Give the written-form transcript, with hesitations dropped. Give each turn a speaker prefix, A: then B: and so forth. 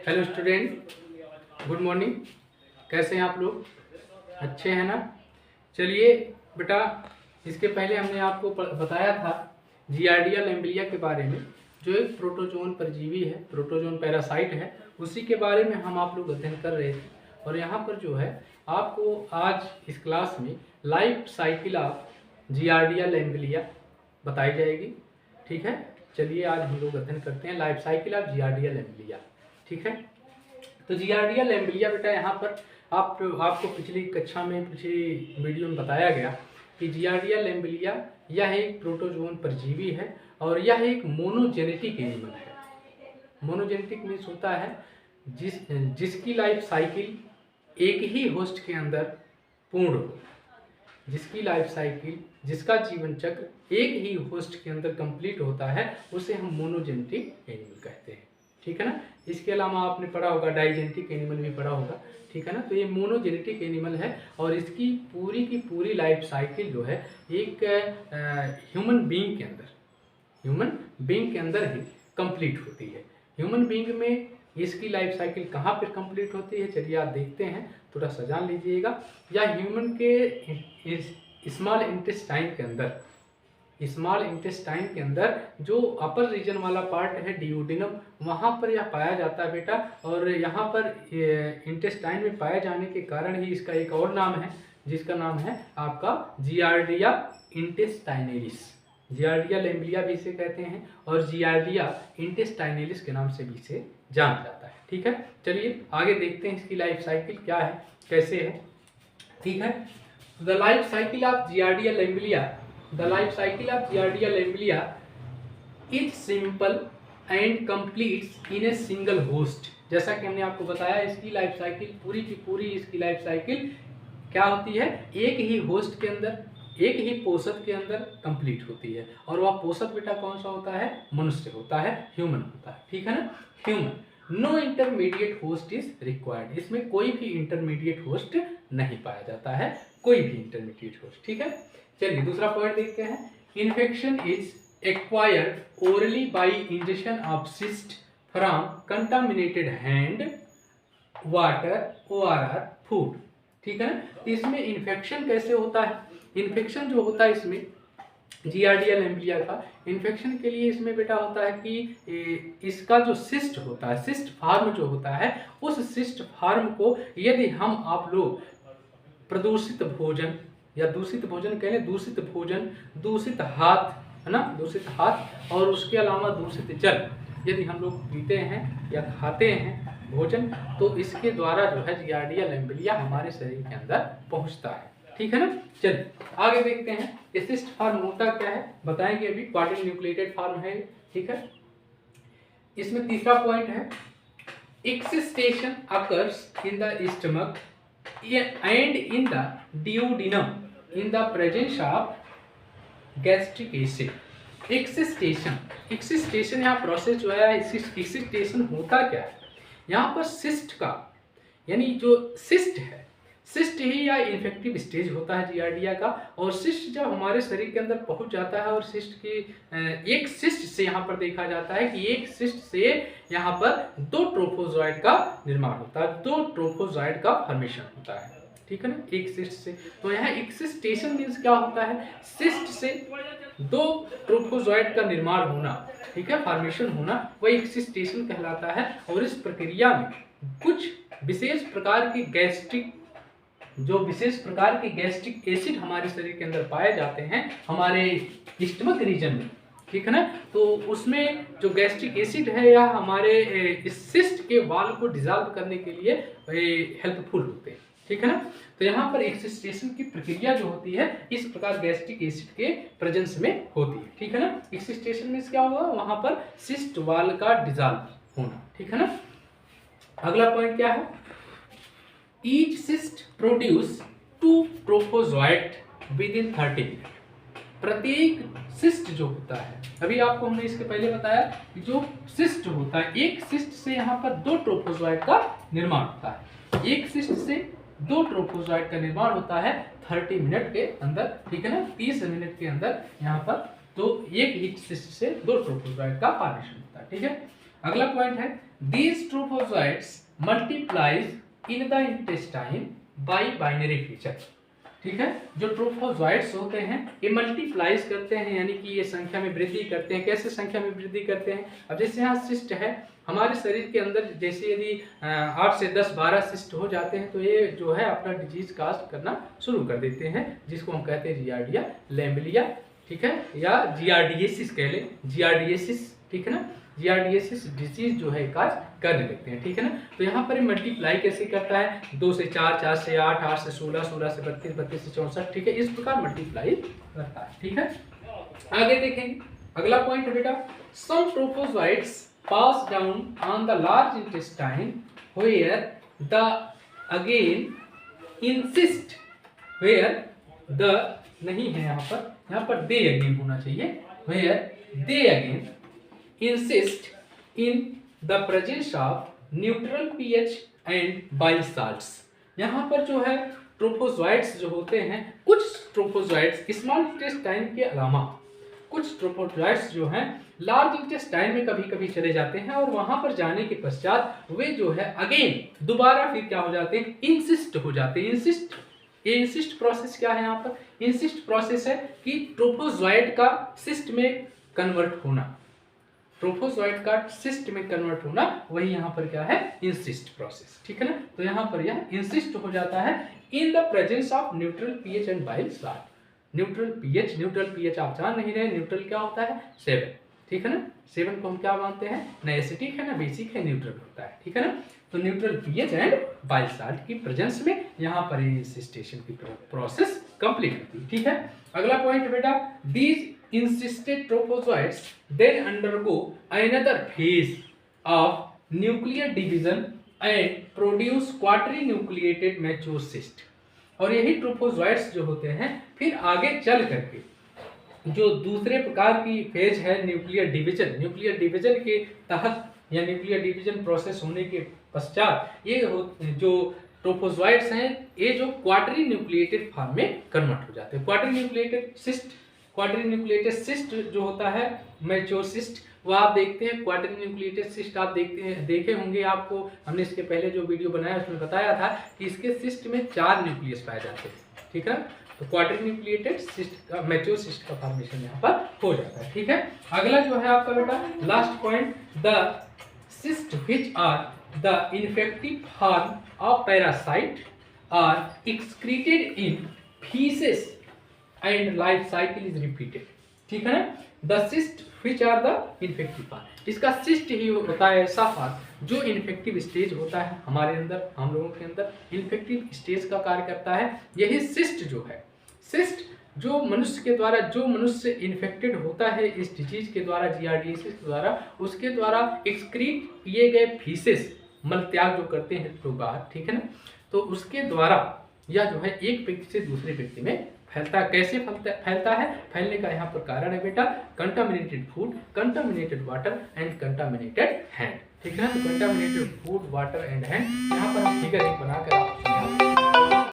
A: Hello student, good morning. कैसे हैं आप लोग? अच्छे हैं ना? चलिए बेटा, इसके पहले हमने आपको बताया था जियार्डिया लैम्बिलिया के बारे में, जो एक प्रोटोजोन परजीवी है, प्रोटोजोन पैरासाइट है। उसी के बारे में हम आप लोग अध्ययन कर रहे थे। और यहाँ पर जो है आपको आज इस क्लास में लाइफ साइकिल ऑफ जियार्डिया लैम्बिलिया बताई जाएगी। ठीक है, चलिए आज हम लोग अध्ययन करते हैं लाइफ साइकिल ऑफ जियार्डिया लैम्बिलिया। ठीक है, तो जियार्डिया लैम्बिलिया बेटा यहाँ पर आपको पिछली कक्षा में, पिछली वीडियो में बताया गया कि जियार्डिया लैम्बिलिया यह एक प्रोटोजोन परजीवी है और यह एक मोनोजेनेटिक एनिमल है। मोनोजेनेटिक मीन्स होता है जिसकी लाइफ साइकिल एक ही होस्ट के अंदर पूर्ण हो, जिसकी लाइफ साइकिल, जिसका जीवन चक्र एक ही होस्ट के अंदर कंप्लीट होता है, उसे हम मोनोजेनेटिक एनिमल कहते हैं। ठीक है ना? इसके अलावा आपने पढ़ा होगा डाइजेनेटिक एनिमल भी पढ़ा होगा। ठीक है ना? तो ये मोनोजेनेटिक एनिमल है और इसकी पूरी की पूरी लाइफ साइकिल जो है एक ह्यूमन बीइंग के अंदर ही कंप्लीट होती है। ह्यूमन बीइंग में इसकी लाइफ साइकिल कहाँ पर कंप्लीट होती है, चलिए आप देखते हैं, थोड़ा सा जान लीजिएगा। या ह्यूमन के स्मॉल इंटेस्टाइन के अंदर जो अपर रीजन वाला पार्ट है डिओडिनम, वहाँ पर यह पाया जाता है बेटा। और यहाँ पर इंटेस्टाइन में पाए जाने के कारण ही इसका एक और नाम है, जिसका नाम है आपका जियार्डिया इंटेस्टाइनलिस। जियार्डिया लैम्बिलिया भी इसे कहते हैं और जियार्डिया इंटेस्टाइनलिस के नाम से भी इसे जाना जाता है। ठीक है, चलिए आगे देखते हैं इसकी लाइफ साइकिल क्या है, कैसे है। ठीक है, the life cycle of Giardia lamblia is simple and completes in a single host. जैसा कि हमने आपको बताया, इसकी लाइफ साइकिल पूरी की पूरी इसकी लाइफ साइकिल क्या होती है, एक ही होस्ट के अंदर, एक ही पोषक के अंदर कंप्लीट होती है। और वह पोषक बेटा कौन सा होता है? मनुष्य होता है, ह्यूमन होता है। ठीक है ना? Human. No intermediate host is required. इसमें कोई भी इंटरमीडिएट होस्ट नहीं पाया जाता है, कोई भी इंटरमीडिएट होस्ट। ठीक है, चलिए दूसरा पॉइंट देखते हैं। Infection is acquired orally bye injection of cyst from contaminated hand, water, ORR, food. ठीक है ना? इसमें इन्फेक्शन कैसे होता है? इन्फेक्शन जो होता है इसमें जियार्डिया लैम्बिलिया का, इन्फेक्शन के लिए इसमें बेटा होता है कि इसका जो सिस्ट होता है, सिस्ट फार्म जो होता है, उस सिस्ट फार्म को यदि हम आप लोग प्रदूषित भोजन या दूषित भोजन कह लें, दूषित भोजन, दूषित हाथ, है ना, दूषित हाथ, और उसके अलावा दूषित जल यदि हम लोग पीते हैं या खाते हैं भोजन, तो इसके द्वारा जो है जियार्डिया लैम्बिलिया हमारे शरीर के अंदर पहुंचता है। ठीक है ना? चलिए आगे देखते हैं ये सिस्ट फार्म होता क्या है, बताएंगे अभी। क्वाड्रिल न्यूक्लिएटेड फार्म है। ठीक है, इसमें तीसरा पॉइंट है, excystation occurs in the stomach and in the duodenum in the presence of gastric acid. Excystation यहाँ प्रोसेस जो है, एक्सिस्टेशन होता क्या है? यहाँ पर सिस्ट का, यानी जो सिस्ट है, सिस्ट ही या इन्फेक्टिव स्टेज होता है जियार्डिया का। और सिस्ट जब हमारे शरीर के अंदर पहुंच जाता है, और सिस्ट की एक सिस्ट से यहाँ पर देखा जाता है कि एक सिस्ट से यहाँ पर दो ट्रोफोजॉइड का निर्माण होता है, दो ट्रोफोजॉइड का फॉर्मेशन होता है। ठीक है ना? एक सिस्ट से। तो यहाँ एक्सिस्टेशन मीन्स क्या होता है? सिस्ट से दो ट्रोफोजॉइड का निर्माण होना, ठीक है, फॉर्मेशन होना, वही एक्सिस्टेशन कहलाता है। और इस प्रक्रिया में कुछ विशेष प्रकार के गैस्ट्रिक एसिड हमारे शरीर के अंदर पाए जाते हैं, हमारे स्टमक रीजन में। ठीक है ना? तो उसमें जो गैस्ट्रिक एसिड है, या हमारे इस सिस्ट के वाल को डिजॉल्व करने के लिए हेल्पफुल होते हैं। ठीक है ना? तो यहाँ पर एक्सिस्टेशन की प्रक्रिया जो होती है, इस प्रकार गैस्ट्रिक एसिड के प्रेजेंस में होती है। ठीक है ना? एक्सिस्टेशन में क्या होगा? वहां पर सिस्ट वाल का डिजॉल्व होना। ठीक है ना? अगला पॉइंट क्या है? Each cyst produce 2 trophozoite within 30 minute. प्रत्येक सिस्ट जो होता है, अभी आपको हमने इसके पहले बताया कि जो सिस्ट होता है, एक सिस्ट से यहाँ पर 2 ट्रोफोजॉइड का निर्माण होता है। एक सिस्ट से 2 ट्रोफोजॉइड का निर्माण होता है 30 मिनट के अंदर। ठीक है ना? 30 मिनट के अंदर यहाँ पर तो एक सिस्ट से 2 ट्रोफोजॉइड का फॉर्मेशन होता है। ठीक है, अगला पॉइंट है These trophozoites multiplies in the intestine by binary feature। ठीक है, जो ट्रोफोजॉइट्स होते हैं ये मल्टीप्लाइज करते हैं, यानी कि ये संख्या में वृद्धि करते हैं। कैसे संख्या में वृद्धि करते हैं? अब जैसे यहाँ सिस्ट है हमारे शरीर के अंदर, जैसे यदि 8 से 10 12 सिस्ट हो जाते हैं तो ये जो है अपना डिजीज कास्ट करना शुरू कर देते हैं, जिसको हम कहते हैं जियार्डिया लैम्बलिया, ठीक है, या जियार्डियसिस कह लें, जियार्डियसिस, ठीक है ना, जियार्डियसिस डिजीज जो है काज करने लगते हैं। ठीक है ना, तो यहाँ पर मल्टीप्लाई कैसे करता है? 2 से 4, 4 से 8, 8 से 16, 16 से 32, 32 से 64, ठीक है, इस प्रकार मल्टीप्लाई करता है। ठीक है, आगे देखेंगे अगला पॉइंट है बेटा, some trophozoites pass down on the large intestine where the again encyst, where the नहीं है यहाँ पर दे अगेन होना चाहिए, where they again insist in the presence of neutral pH and bile salts। यहाँ पर जो है ट्रोफोजोइट्स जो होते हैं, कुछ ट्रोफोजोइट्स स्मॉल इंटेस्टाइन के अलावा कुछ ट्रोफोजोइट्स जो हैं लार्ज इंटेस्टाइन में कभी कभी चले जाते हैं और वहां पर जाने के पश्चात वे जो है अगेन दोबारा फिर क्या हो जाते हैं? इंसिस्ट हो जाते हैं। इंसिस्ट, ये इंसिस्ट प्रोसेस क्या है? यहाँ पर इंसिस्ट प्रोसेस है कि ट्रोफोजोइट का सिस्ट में कन्वर्ट होना, ट्रोफोजोइट का सिस्ट में कन्वर्ट होना, वही यहाँ पर क्या है? Insist process. ठीक है ना, तो यहाँ पर यह इंसिस्ट हो जाता है इन the presence of neutral pH and bile salt. Neutral pH आप जान नहीं रहे, न्यूट्रल क्या होता है? 7। ठीक है ना, 7 को हम क्या मानते हैं? ना एसिडिक है ना बेसिक है, न्यूट्रल होता है। ठीक है ना, तो neutral pH and bile salt की प्रेजेंस में यहाँ पर इंसिस्टेशन की प्रोसेस कंप्लीट होती है। ठीक है, अगला पॉइंट बेटा, these insisted trophozoites then undergo another phase of nuclear division and produce quadrinucleated mature cyst। और यही ट्रोफोजोइट्स जो होते हैं फिर आगे चल करके जो दूसरे प्रकार की फेज है न्यूक्लियर डिवीजन के तहत या न्यूक्लियर डिवीजन प्रोसेस होने के पश्चात ये जो ट्रोफोजोइट्स हैं ये जो क्वाड्रीन्यूक्लिएटेड फॉर्म में कन्वर्ट हो जाते हैं। क्वाड्रीन्यूक्लिएटेड सिस्ट जो होता है मैच्योर सिस्ट, वो आप देखते हैं क्वाड्रीन्यूक्लिएटेड सिस्ट आप देखे होंगे, आपको हमने इसके पहले जो वीडियो बनाया उसमें बताया था कि इसके सिस्ट में 4 न्यूक्लियस पाए जाते हैं। ठीक है, तो क्वाड्रीन्यूक्लिएटेड सिस्ट का मैच्योर सिस्ट का फॉर्मेशन यहाँ पर हो जाता है। ठीक है, अगला जो है आपका बेटा last point, the cyst which are the infective form of parasite are excreted in faeces and life cycle is repeated। ठीक है ना, the cyst which are the infective part, इसका cyst ही होता है ऐसा पार्ट जो इन्फेक्टिव स्टेज होता है हमारे अंदर, हम लोगों के अंदर इन्फेक्टिव स्टेज का कार्य करता है। यही सिस्ट जो है, सिस्ट जो मनुष्य इन्फेक्टेड होता है इस डिजीज के द्वारा, जियार्डियसिस के द्वारा, उसके द्वारा एक्सक्रीट किए गए फीसेस, मल त्याग जो करते हैं लोग बाहर, ठीक है ना, तो उसके द्वारा यह जो है एक व्यक्ति से दूसरे व्यक्ति में फैलता है। कैसे फैलता है? फैलने का यहाँ पर कारण है बेटा contaminated food, contaminated water and contaminated hand. ठीक है ना, तो contaminated food, water and hand, यहाँ पर हम फिगर एक बनाकर